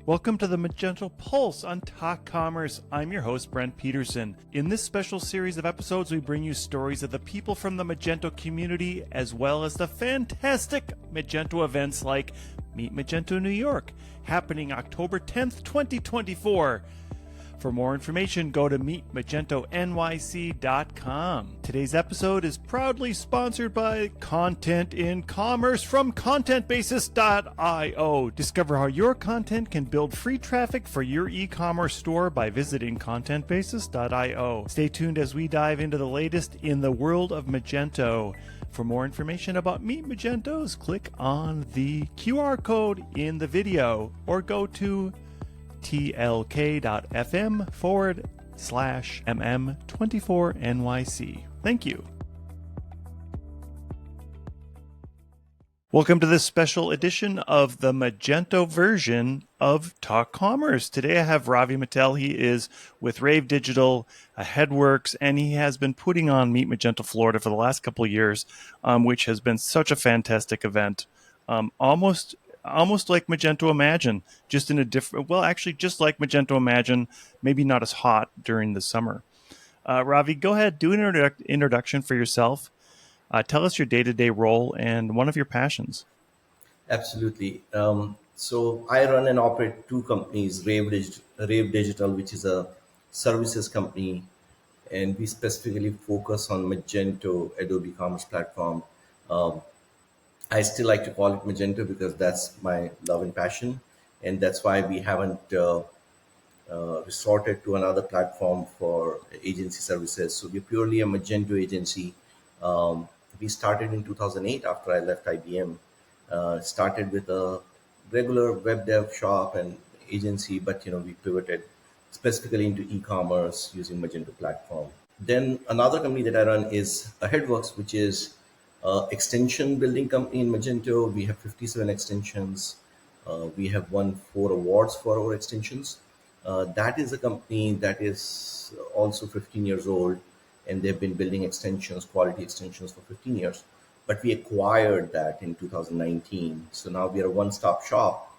Welcome to the Magento Pulse on Talk Commerce. I'm your host, Brent Peterson. In this special series of episodes, we bring you stories of the people from the Magento community, as well as the fantastic Magento events like Meet Magento New York, happening October 10th, 2024. For more information, go to meetmagentoNYC.com. Today's episode is proudly sponsored by Content in Commerce from ContentBasis.io. Discover how your content can build free traffic for your e-commerce store by visiting ContentBasis.io. Stay tuned as we dive into the latest in the world of Magento. For more information about Meet Magentos, click on the QR code in the video or go to tlk.fm/mm24nyc. Thank you. Welcome to this special edition of the Magento version of Talk Commerce. Today I have Ravi Mittal. He is with Rave Digital, Headworks, and he has been putting on Meet Magento Florida for the last couple of years, which has been such a fantastic event. Almost like Magento Imagine, just in a different, well, actually just like Magento Imagine, maybe not as hot during the summer. Ravi, go ahead, do an introduction for yourself. Tell us your day-to-day role and one of your passions. Absolutely. So I run and operate two companies, Rave Digital, which is a services company, and we specifically focus on Magento Adobe Commerce Platform. I still like to call it Magento because that's my love and passion, and that's why we haven't resorted to another platform for agency services. So we're purely a Magento agency. We started in 2008 after I left IBM. Started with a regular web dev shop and agency, but we pivoted specifically into e-commerce using Magento platform. Then another company that I run is Headworks, which is extension building company in Magento. We have 57 extensions. We have won 4 awards for our extensions. That is a company that is also 15 years old, and they've been building extensions, quality extensions for 15 years. But we acquired that in 2019. So now we are a one-stop shop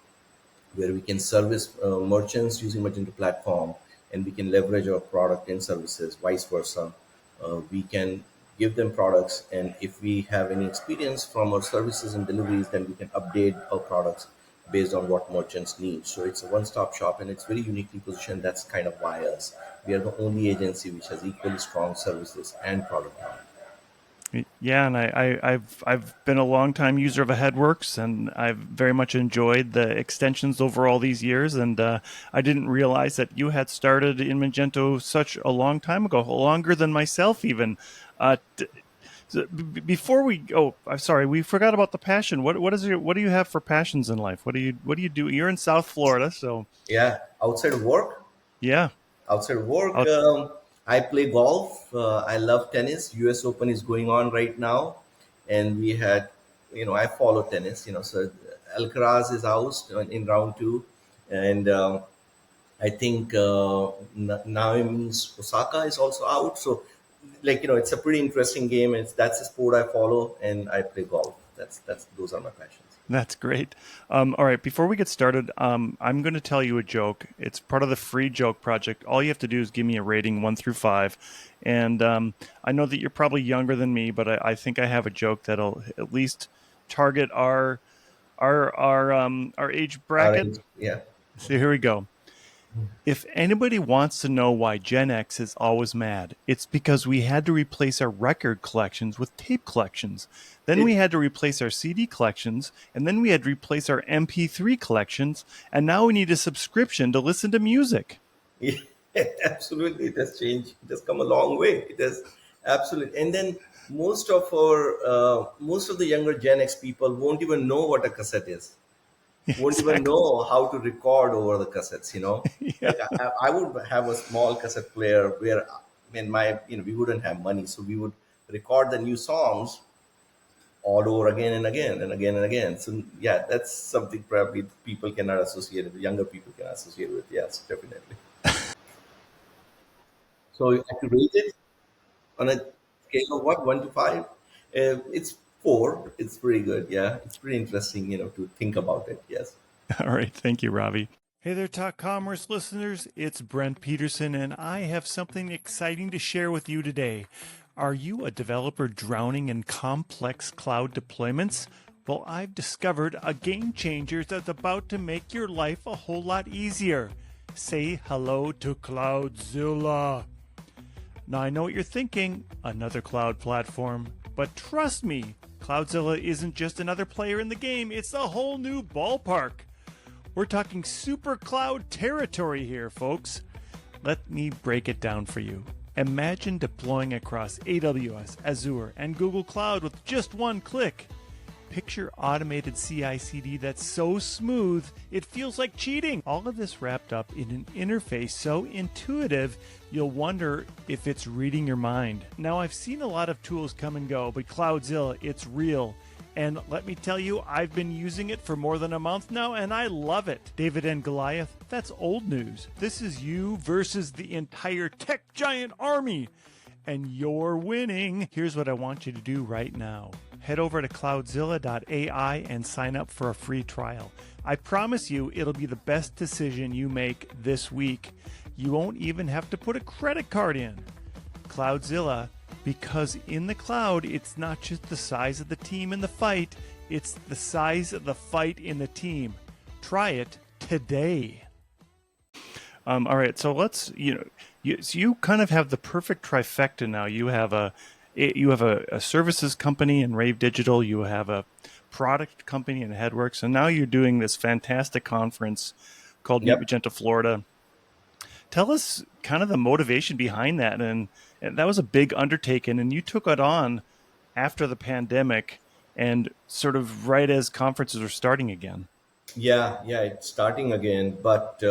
where we can service merchants using Magento platform, and we can leverage our product and services, vice versa. We can give them products, and if we have any experience from our services and deliveries, then we can update our products based on what merchants need. So it's a one-stop shop, and it's very uniquely positioned. That's kind of why us. We are the only agency which has equally strong services and product line. Yeah, and I've been a long time user of Headworks, and I've very much enjoyed the extensions over all these years. And I didn't realize that you had started in Magento such a long time ago, longer than myself even. Before we go, I'm sorry, we forgot about the passion. What do you have for passions in life? What do you do? You're in South Florida, so Yeah, outside of work. yeah. Outside of work, Out- I play golf. I love tennis. US Open is going on right now, and we had, I follow tennis. So Alcaraz is out in round 2, and I think Naomi's Osaka is also out. So, it's a pretty interesting game. That's a sport I follow, and I play golf. Those are my passions. That's great. All right, before we get started, I'm going to tell you a joke. It's part of the free joke project. All you have to do is give me a rating 1 through 5. And I know that you're probably younger than me, but I think I have a joke that'll at least target our age bracket. All right. Yeah. So here we go. If anybody wants to know why Gen X is always mad, it's because we had to replace our record collections with tape collections. Then we had to replace our CD collections, and then we had to replace our MP3 collections, and now we need a subscription to listen to music. Yeah, absolutely. It has changed. It has come a long way. It has absolutely. And then most of the younger Gen X people won't even know what a cassette is. Won't Exactly. even know how to record over the cassettes. Yeah. Like I would have a small cassette player where, we wouldn't have money, so we would record the new songs all over again and again and again and again. So yeah, that's something probably people cannot associate with, younger people cannot associate with. Yes, definitely. So if you rate it on a scale of what, 1 to 5, it's 4. It's pretty good. Yeah, it's pretty interesting, to think about it. Yes. All right. Thank you, Ravi. Hey there, Talk Commerce listeners. It's Brent Peterson, and I have something exciting to share with you today. Are you a developer drowning in complex cloud deployments? Well, I've discovered a game changer that's about to make your life a whole lot easier. Say hello to Cloudzilla. Now, I know what you're thinking, another cloud platform. But trust me, Cloudzilla isn't just another player in the game, it's a whole new ballpark. We're talking super cloud territory here, folks. Let me break it down for you. Imagine deploying across AWS, Azure, and Google Cloud with just one click. Picture automated CI/CD that's so smooth, it feels like cheating. All of this wrapped up in an interface so intuitive, you'll wonder if it's reading your mind. Now, I've seen a lot of tools come and go, but Cloudzilla, it's real. And let me tell you, I've been using it for more than a month now, and I love it. David and Goliath, that's old news. This is you versus the entire tech giant army. And you're winning. Here's what I want you to do right now. Head over to cloudzilla.ai and sign up for a free trial. I promise you it'll be the best decision you make this week. You won't even have to put a credit card in. Cloudzilla, because in the cloud, it's not just the size of the team in the fight, it's the size of the fight in the team. Try it today. All right, so let's so you kind of have the perfect trifecta now. You have a services company in Rave Digital. You have a product company in Headworks, and now you're doing this fantastic conference called Meet Yep. Magento Florida. Tell us kind of the motivation behind that, and that was a big undertaking, and you took it on after the pandemic, and sort of right as conferences were starting again. Yeah, it's starting again. But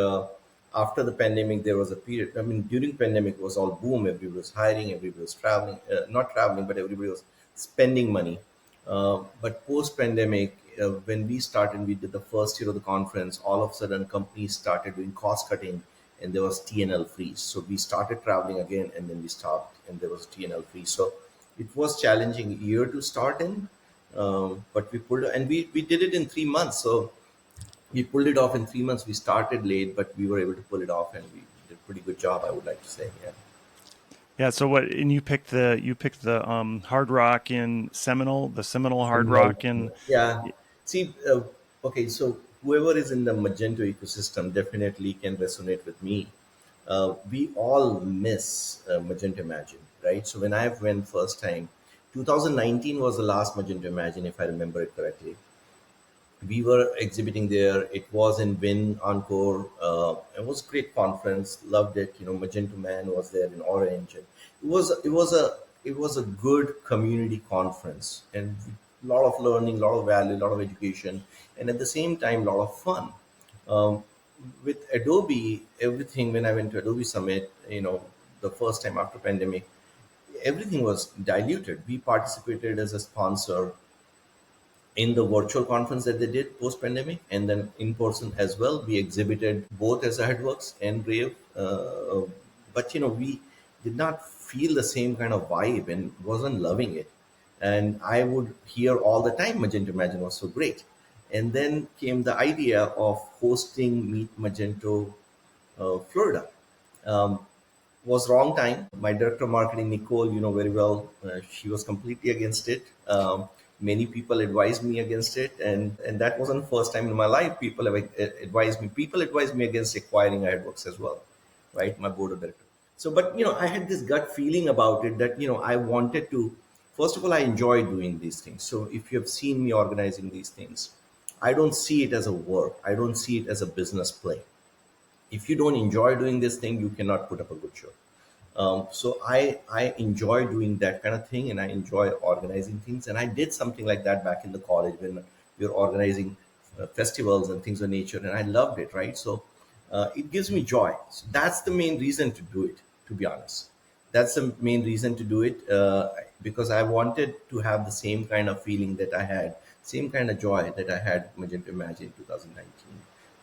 after the pandemic, there was a period. I mean, during pandemic, it was all boom. Everybody was hiring, everybody was traveling, not traveling, but everybody was spending money. But post pandemic, when we started, we did the first year of the conference. All of a sudden, companies started doing cost cutting, and there was TNL freeze. So we started traveling again, and then we stopped, and there was TNL freeze. So it was challenging year to start in, but we pulled, and we did it in 3 months. So we pulled it off in 3 months. We started late, but we were able to pull it off, and we did a pretty good job, I would like to say. Yeah. Yeah. So what? And you picked the Hard Rock in Seminole, the Seminole Hard No. Rock in. Yeah. See, okay, so whoever is in the Magento ecosystem definitely can resonate with me. We all miss Magento Imagine, right? So when I went first time, 2019 was the last Magento Imagine, if I remember it correctly. We were exhibiting there. It was in Win Encore. It was a great conference. Loved it. Magento Man was there in orange. And it was a good community conference, and a lot of learning, a lot of value, a lot of education, and at the same time, a lot of fun. Um, with Adobe, everything, when I went to Adobe Summit, the first time after pandemic, everything was diluted. We participated as a sponsor in the virtual conference that they did post pandemic, and then in person as well. We exhibited both as a Headworks and Rave, but we did not feel the same kind of vibe and wasn't loving it. And I would hear all the time Magento Imagine was so great. And then came the idea of hosting Meet Magento Florida. Um, was wrong time. My director of marketing, Nicole, very well, she was completely against it. Many people advised me against it, and that wasn't the first time in my life people have advised me. People advised me against acquiring Headworks as well, right? My board of directors. So, but I had this gut feeling about it that I wanted to. First of all, I enjoy doing these things. So, if you have seen me organizing these things, I don't see it as a work. I don't see it as a business play. If you don't enjoy doing this thing, you cannot put up a good show. So I enjoy doing that kind of thing, and I enjoy organizing things. And I did something like that back in the college when we were organizing festivals and things of nature, and I loved it. Right, so it gives me joy. So that's the main reason to do it. To be honest, that's the main reason to do it, because I wanted to have the same kind of feeling that I had, same kind of joy that I had Magento Imagine 2019.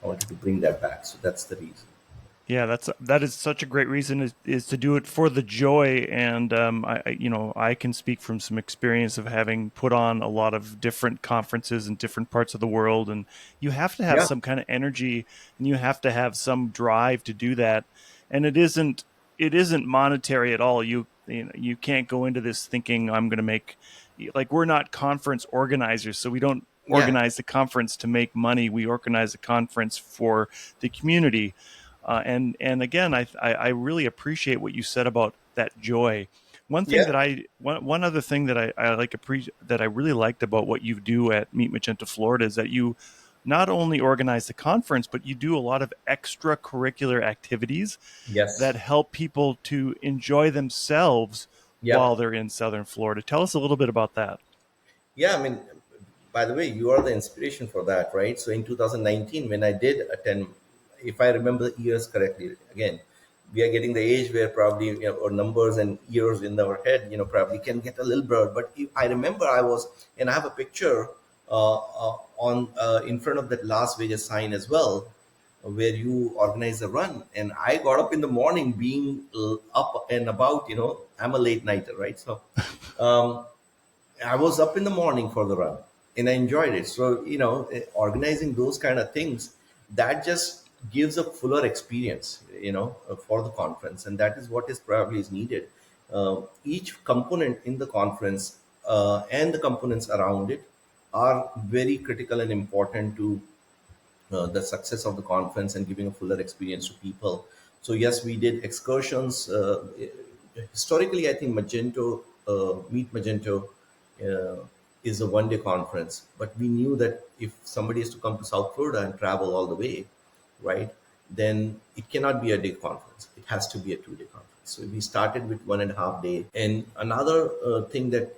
I wanted to bring that back. So that's the reason. Yeah, that is such a great reason is to do it for the joy. And I can speak from some experience of having put on a lot of different conferences in different parts of the world, and you have to have Yeah, some kind of energy, and you have to have some drive to do that. And it isn't monetary at all. You can't go into this thinking I'm going to make, like, we're not conference organizers, so we don't yeah, organize the conference to make money. We organize the conference for the community. And again, I really appreciate what you said about that joy. yeah, One other thing that that I really liked about what you do at Meet Magento Florida is that you not only organize the conference, but you do a lot of extracurricular activities that yes, help people to enjoy themselves yeah. while they're in Southern Florida. Tell us a little bit about that. Yeah, I mean, by the way, you are the inspiration for that, right? So in 2019, when I did attend, if I remember the years correctly, again, we are getting the age where probably, or numbers and years in our head, probably can get a little blurred. But I remember I was, and I have a picture on in front of that Las Vegas sign as well, where you organize a run. And I got up in the morning being up and about, I'm a late nighter, right? So, um, I was up in the morning for the run and I enjoyed it. So, organizing those kind of things, that just gives a fuller experience, for the conference. And that is what is probably is needed. Each component in the conference and the components around it are very critical and important to the success of the conference and giving a fuller experience to people. So yes, we did excursions. Historically, I think Meet Magento, is a one-day conference. But we knew that if somebody is to come to South Florida and travel all the way, right, then it cannot be a day conference. It has to be a 2-day conference. So we started with 1.5 day. And another thing that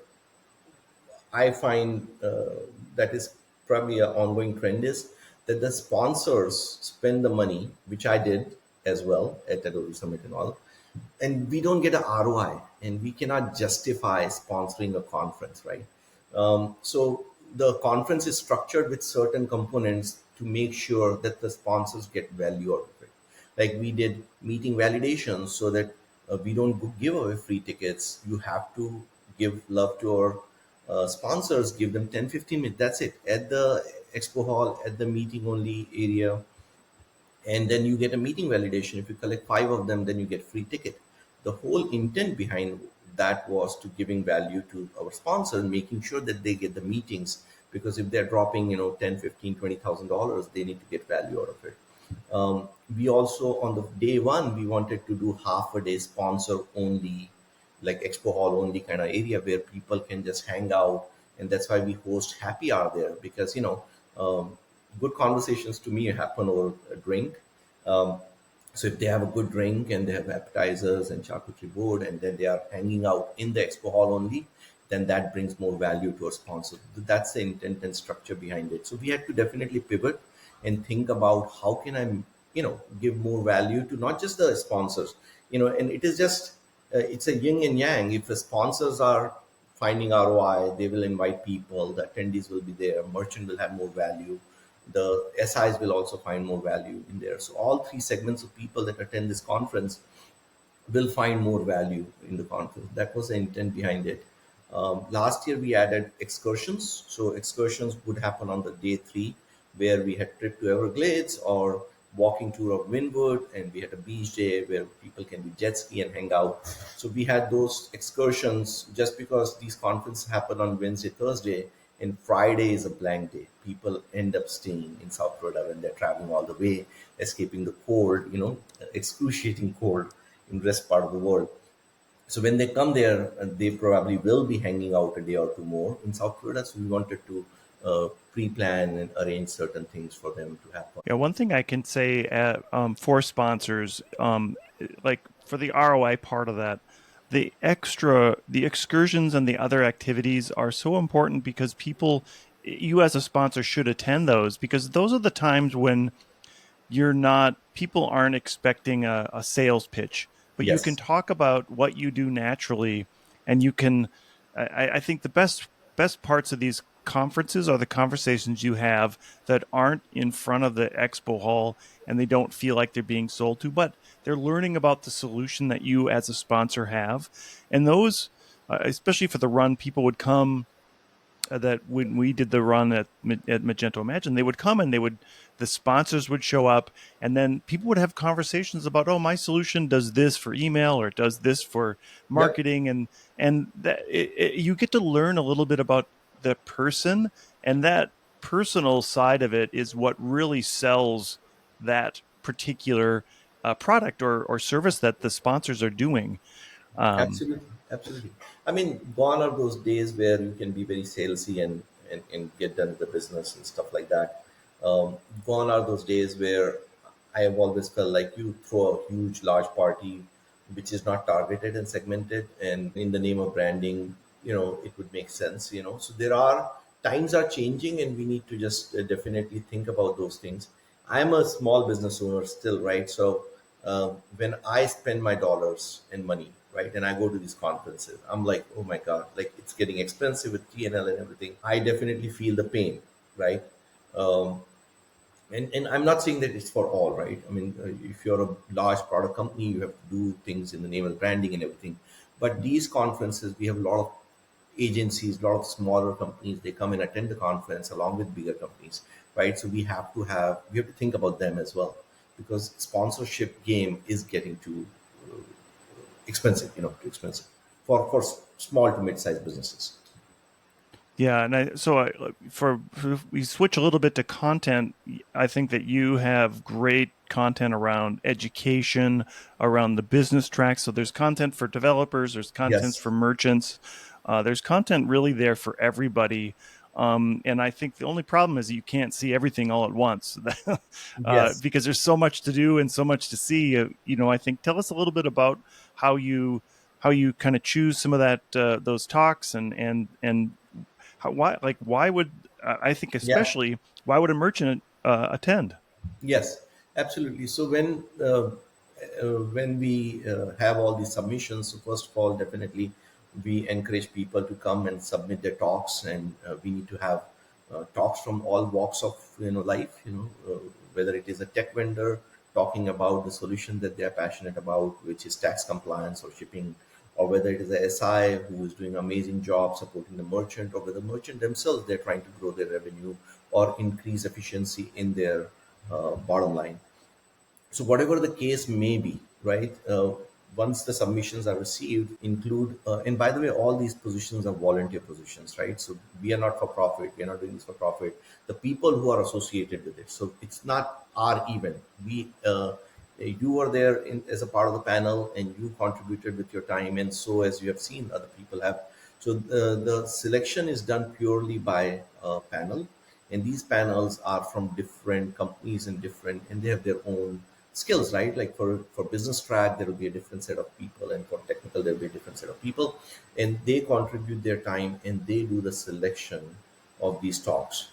I find that is probably an ongoing trend is that the sponsors spend the money, which I did as well at Adobe Summit and all, and we don't get an ROI, and we cannot justify sponsoring a conference, right? So the conference is structured with certain components to make sure that the sponsors get value out of it. Like we did meeting validations so that we don't give away free tickets. You have to give love to our sponsors, give them 10-15 minutes. That's it. At the expo hall, at the meeting only area, and then you get a meeting validation. If you collect 5 of them, then you get free ticket. The whole intent behind that was to giving value to our sponsor, making sure that they get the meetings, because if they're dropping 10, 15, $20,000, they need to get value out of it. We also, on the day one, we wanted to do half a day sponsor only, like expo hall only kind of area where people can just hang out. And that's why we host happy hour there, because good conversations to me happen over a drink. um, so if they have a good drink and they have appetizers and charcuterie board, and then they are hanging out in the expo hall only, then that brings more value to our sponsor. That's the intent and structure behind it. So we had to definitely pivot and think about how can I, give more value to not just the sponsors, and it is just, it's a yin and yang. If the sponsors are finding ROI, they will invite people, the attendees will be there, merchant will have more value, the SIs will also find more value in there. So all three segments of people that attend this conference will find more value in the conference. That was the intent behind it. Last year we added excursions. So excursions would happen on the day 3, where we had trip to Everglades or walking tour of Wynwood, and we had a beach day where people can do jet ski and hang out. So we had those excursions just because these conferences happen on Wednesday, Thursday, and Friday is a blank day. People end up staying in South Florida when they're traveling all the way, escaping the cold, excruciating cold in rest part of the world. So when they come there, they probably will be hanging out a day or two more in South Florida. So we wanted to pre-plan and arrange certain things for them to happen. Yeah, one thing I can say for sponsors, like for the ROI part of that, the excursions and the other activities are so important because you as a sponsor should attend those, because those are the times when people aren't expecting a sales pitch, but you can Yes. talk about what you do naturally, and you can. I think the best parts of these conferences are the conversations you have that aren't in front of the expo hall and they don't feel like they're being sold to, but they're learning about the solution that you as a sponsor have. And those, especially for the run, people would come that when we did the run at Magento Imagine, they would come and the sponsors would show up, and then people would have conversations about, oh, my solution does this for email or does this for Yep. marketing, and that you get to learn a little bit about the person, and that personal side of it is what really sells that particular product or service that the sponsors are doing. Um, Absolutely, absolutely. I mean, gone are those days where you can be very salesy and get done with the business and stuff like that. Gone are those days where I have always felt like you throw a huge, large party which is not targeted and segmented, and in the name of branding, it would make sense. So there are times are changing, and we need to just definitely think about those things. I'm a small business owner still, right? So when I spend my dollars and money, right, and I go to these conferences, I'm like, oh my God, like it's getting expensive with P&L and everything. I definitely feel the pain, right? Um, and I'm not saying that it's for all, right? I mean, if you're a large product company, you have to do things in the name of branding and everything. But these conferences, we have a lot of agencies, a lot of smaller companies. They come and attend the conference along with bigger companies, right? So we have to think about them as well, because sponsorship game is getting too expensive, too expensive for small to mid-sized businesses. Yeah, and for we switch a little bit to content. I think that you have great content around education, around the business track. So there's content for developers, there's content Yes. for merchants, there's content really there for everybody. And I think the only problem is that you can't see everything all at once Yes. because there's so much to do and so much to see. I think tell us a little bit about how you kind of choose some of that those talks and why would I think Yeah. especially why would a merchant attend? Yes, absolutely. So when we have all these submissions, so first of all, definitely we encourage people to come and submit their talks, and we need to have talks from all walks of life. Whether it is a tech vendor talking about the solution that they are passionate about, which is tax compliance or shipping, or whether it is a SI who is doing an amazing job supporting the merchant, or whether the merchant themselves they're trying to grow their revenue or increase efficiency in their bottom line. So whatever the case may be, right? Once the submissions are received, include and by the way, all these positions are volunteer positions, right? So we are not for profit. We are not doing this for profit. The people who are associated with it. So it's not our event. You were there as a part of the panel, and you contributed with your time, and so as you have seen, other people have. So the selection is done purely by panel, and these panels are from different companies and they have their own skills, right? Like for business track, there will be a different set of people, and for technical, there will be a different set of people, and they contribute their time and they do the selection of these talks.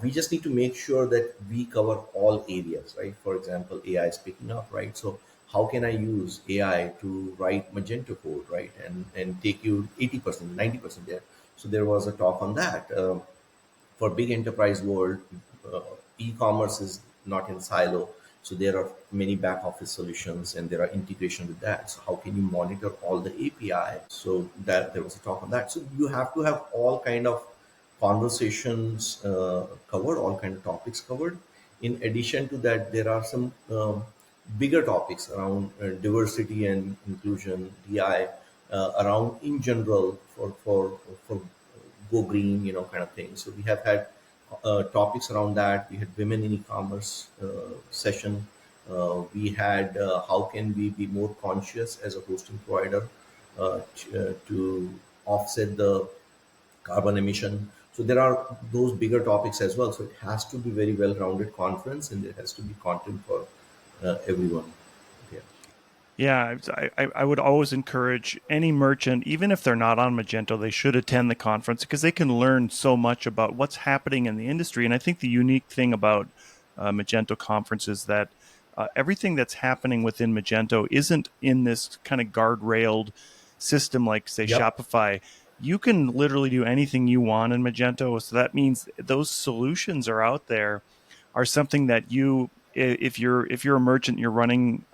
We just need to make sure that we cover all areas, right? For example, AI is picking up, right? So how can I use AI to write Magento code, right? And take you 80%, 90% there. So there was a talk on that. For big enterprise world, uh, e-commerce is not in silo. So there are many back office solutions and there are integration with that. So how can you monitor all the API? So that there was a talk on that. So you have to have all kind of conversations covered, all kind of topics covered. In addition to that, there are some bigger topics around diversity and inclusion, DI, around in general for go green, kind of thing. So we have had topics around that. We had women in e-commerce session. We had how can we be more conscious as a hosting provider to offset the carbon emission. So there are those bigger topics as well. So it has to be very well-rounded conference, and there has to be content for everyone. Yeah. Yeah, I would always encourage any merchant, even if they're not on Magento, they should attend the conference because they can learn so much about what's happening in the industry. And I think the unique thing about Magento conference is that everything that's happening within Magento isn't in this kind of guardrailed system like, say, Yep. Shopify. you can literally do anything you want in Magento. So that means those solutions are out there, are something that you, if you're a merchant, you're running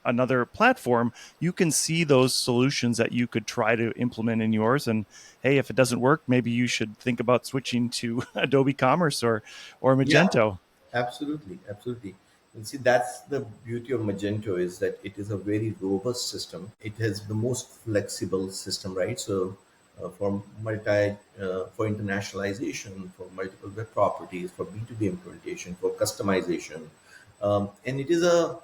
another platform, you can see those solutions that you could try to implement in yours. And hey, if it doesn't work, maybe you should think about switching to Adobe Commerce or Yeah, Magento. absolutely, absolutely. And see, that's the beauty of Magento is that it is a very robust system. It has the most flexible system, right? So, for internationalization, for multiple web properties, for B2B implementation, for customization, and it is a,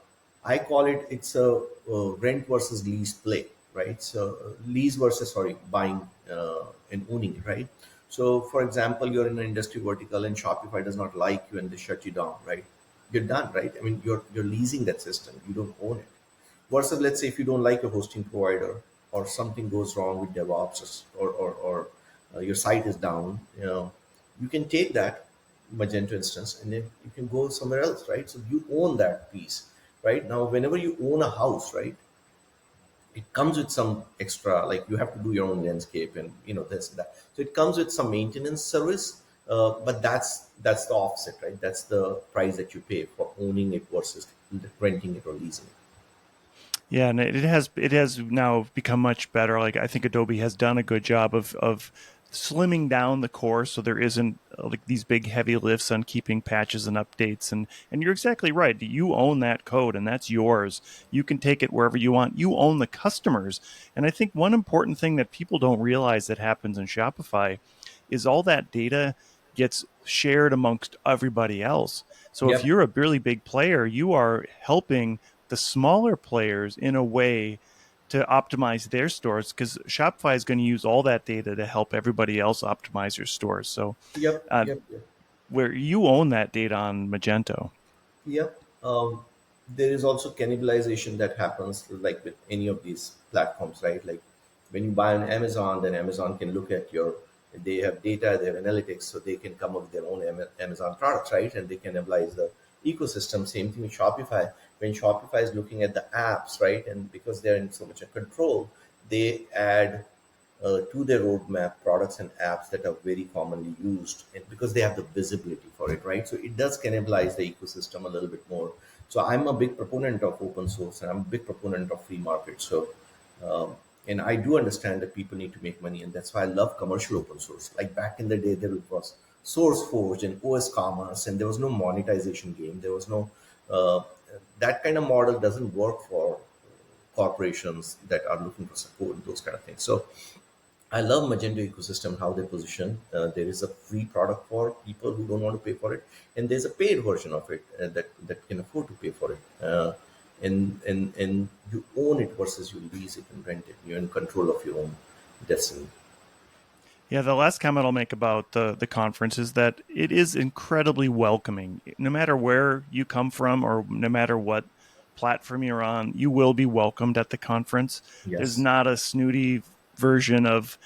I call it, it's a, rent versus lease play, right? So, lease versus, sorry, buying and owning it, right? So, for example, you're in an industry vertical and Shopify does not like you and they shut you down, right? You're done, right? I mean, you're leasing that system. You don't own it. Versus, let's say, if you don't like a hosting provider or something goes wrong with DevOps or your site is down, you can take that Magento instance and then you can go somewhere else, right? So you own that piece, right? Now, whenever you own a house, right, it comes with some extra, like you have to do your own landscape and this and that. So it comes with some maintenance service, but that's the offset, right? That's the price that you pay for owning it versus renting it or leasing it. Yeah, and it has now become much better. Like I think Adobe has done a good job of slimming down the core, so there isn't like these big heavy lifts on keeping patches and updates. And you're exactly right. You own that code, and that's yours. You can take it wherever you want. You own the customers. And I think one important thing that people don't realize that happens in Shopify is all that data gets shared amongst everybody else. So if Yep. you're a really big player, you are helping the smaller players in a way to optimize their stores, because Shopify is going to use all that data to help everybody else optimize your stores. So Yep. uh, Yep. Yep. where you own that data on Magento. Yep. There is also cannibalization that happens like with any of these platforms, right? Like when you buy on Amazon, then Amazon can look at your, they have data, they have analytics, so they can come up with their own Amazon products, right? And they cannibalize the ecosystem. Same thing with Shopify. When Shopify is looking at the apps, right? And because they're in so much of control, they add to their roadmap products and apps that are very commonly used and because they have the visibility for it, right? So it does cannibalize the ecosystem a little bit more. So I'm a big proponent of open source and I'm a big proponent of free market. So um, and I do understand that people need to make money, and that's why I love commercial open source. Like back in the day, there was SourceForge and OS Commerce, and there was no monetization game. There was no uh, that kind of model doesn't work for corporations that are looking for support and those kind of things. So I love Magento ecosystem, how they position. There is a free product for people who don't want to pay for it, and there's a paid version of it that can afford to pay for it. And you own it versus you lease it and rent it. You're in control of your own destiny. Yeah, the last comment I'll make about the conference is that it is incredibly welcoming. No matter where you come from or no matter what platform you're on, you will be welcomed at the conference. There's Yes. not a snooty version of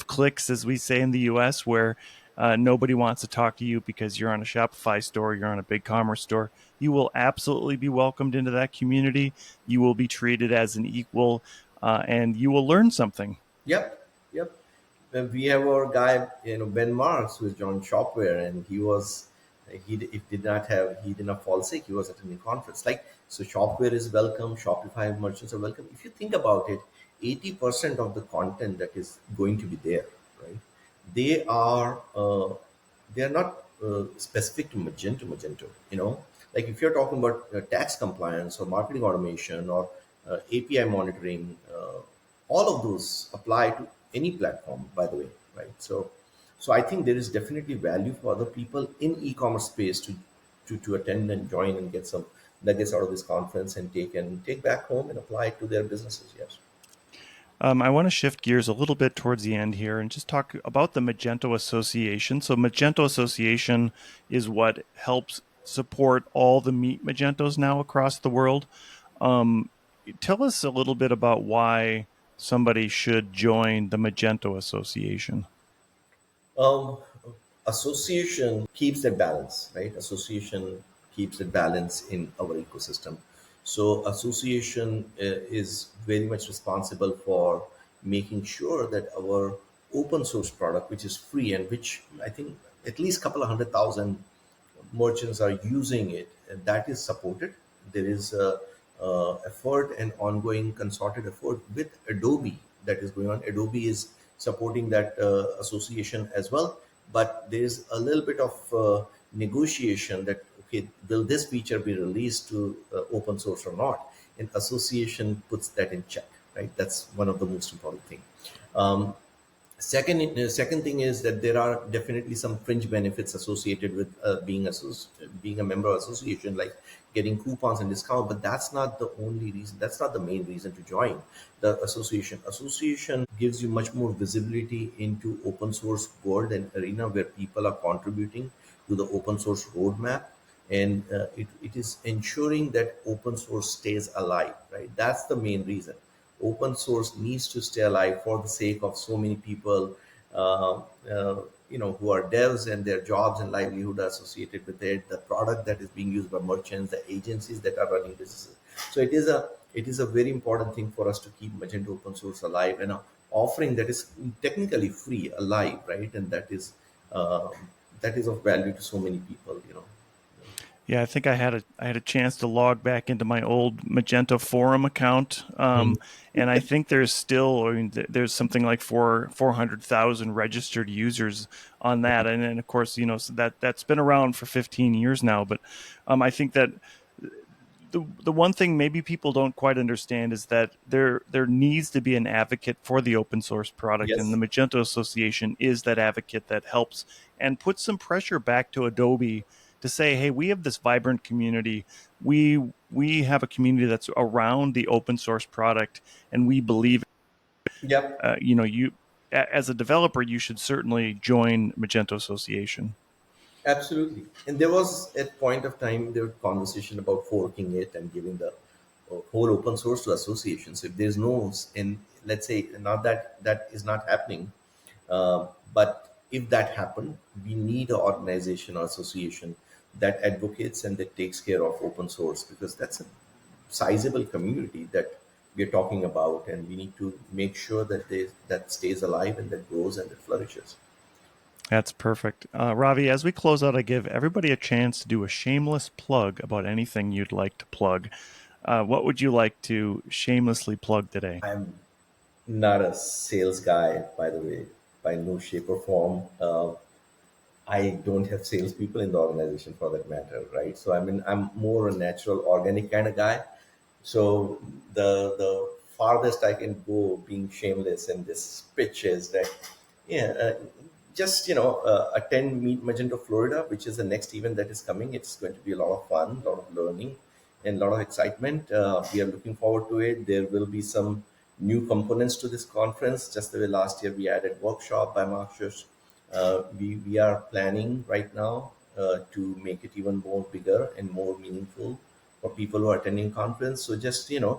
clicks, as we say in the US, where nobody wants to talk to you because you're on a Shopify store, you're on a big commerce store. You will absolutely be welcomed into that community. You will be treated as an equal, and you will learn something. Yep. Yep. Then we have our guy, Ben Marks, who is John Shopware, and he did not fall sick. He was attending conference. Like so, Shopware is welcome. Shopify merchants are welcome. If you think about it, 80% of the content that is going to be there, right? They are they are not specific to Magento. Like if you're talking about tax compliance or marketing automation or API monitoring, all of those apply to any platform, by the way, right? So I think there is definitely value for other people in e-commerce space to attend and join and get some nuggets out of this conference and take back home and apply it to their businesses. Yes. I want to shift gears a little bit towards the end here and just talk about the Magento Association. So, Magento Association is what helps support all the Meet Magentos now across the world. Um, Tell us a little bit about why somebody should join the Magento Association. Um, Association keeps that balance, right? Association keeps that balance in our ecosystem. So association is very much responsible for making sure that our open source product which is free and which I think at least couple of 100,000 merchants are using it, and that is supported. There is a effort and ongoing concerted effort with Adobe that is going on. Adobe is supporting that association as well, but there is a little bit of negotiation that okay, will this feature be released to open source or not? And association puts that in check, right? That's one of the most important thing. Um, second thing is that there are definitely some fringe benefits associated with being a member of association, like getting coupons and discount. But that's not the only reason. That's not the main reason to join the association. Association gives you much more visibility into open source world and arena where people are contributing to the open source roadmap, and it is ensuring that open source stays alive. Right. That's the main reason open source needs to stay alive for the sake of so many people, uh, who are devs and their jobs and livelihood are associated with it, the product that is being used by merchants, the agencies that are running businesses. So it is a very important thing for us to keep Magento open source alive, and offering that is technically free alive, right? And uh, that is of value to so many people, Yeah, I think I had a chance to log back into my old Magento forum account, and I think there's still, I mean, there's something like 400,000 registered users on that, and then of course, so that's been around for 15 years now. But I think that the one thing maybe people don't quite understand is that there needs to be an advocate for the open source product, and the Yes. Magento Association is that advocate that helps and puts some pressure back to Adobe to say, hey, we have this vibrant community. We have a community that's around the open source product, and we believe, Yep. you as a developer, you should certainly join Magento Association. Absolutely. And there was at point of time there was conversation about forking it and giving the whole open source to associations. If there's no, and let's say not that that is not happening, but if that happened, we need an organization or association that advocates and that takes care of open source, because that's a sizable community that we're talking about, and we need to make sure that that stays alive and that grows and that flourishes. That's perfect. Ravi, as we close out, I give everybody a chance to do a shameless plug about anything you'd like to plug. What would you like to shamelessly plug today? I'm not a sales guy, by the way, by no shape or form. I don't have salespeople in the organization for that matter, right? So I mean, I'm more a natural, organic kind of guy. So the farthest I can go being shameless in this pitch is that, yeah, just attend Meet Magento Florida, which is the next event that is coming. It's going to be a lot of fun, a lot of learning, and a lot of excitement. We are looking forward to it. There will be some new components to this conference. Just the way last year we added workshop by masters. We are planning right now to make it even more bigger and more meaningful for people who are attending conference. So just for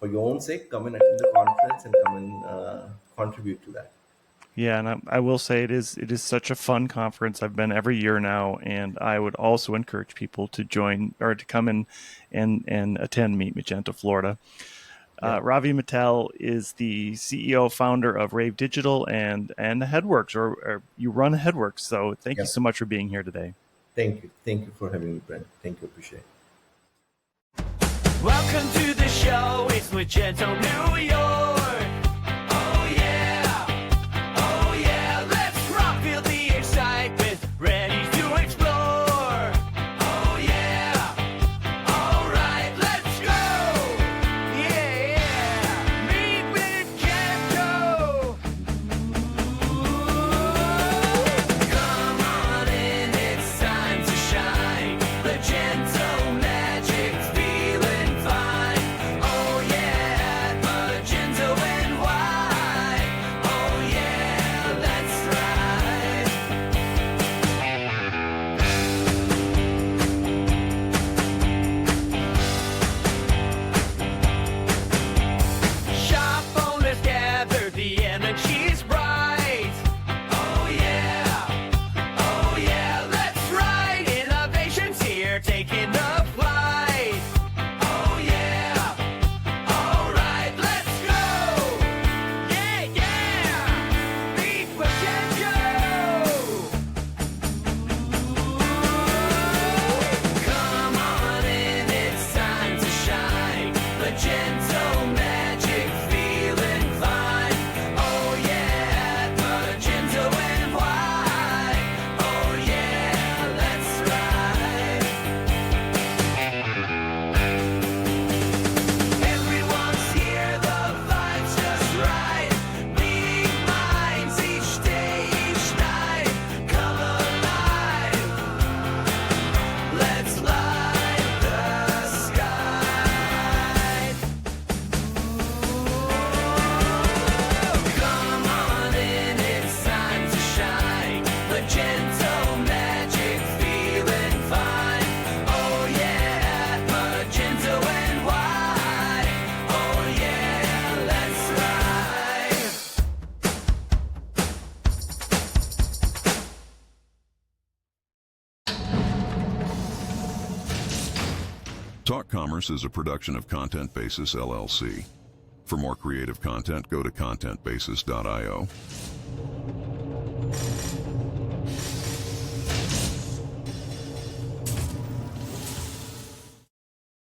your own sake, come and attend the conference and come and contribute to that. Yeah, and I will say it is such a fun conference. I've been every year now, and I would also encourage people to join or to come in and attend Meet Magento Florida. Yeah, Ravi Mittal is the CEO founder of Rave Digital and Headworks, or you run Headworks. So thank you yeah. so much for being here today. Thank you for having me, Brent. Thank you, appreciate it. Welcome to the show. It's Magento New York. Oh yeah. Oh yeah. Let's rock. Feel the excitement. Ready to explore. Oh yeah. All right. Let's go. Yeah. Meet Magento. Come on in. It's time to shine. Magento magic's feeling fine. Oh yeah, Magento Talk Commerce is a production of Content Basis, LLC. For more creative content, go to contentbasis.io.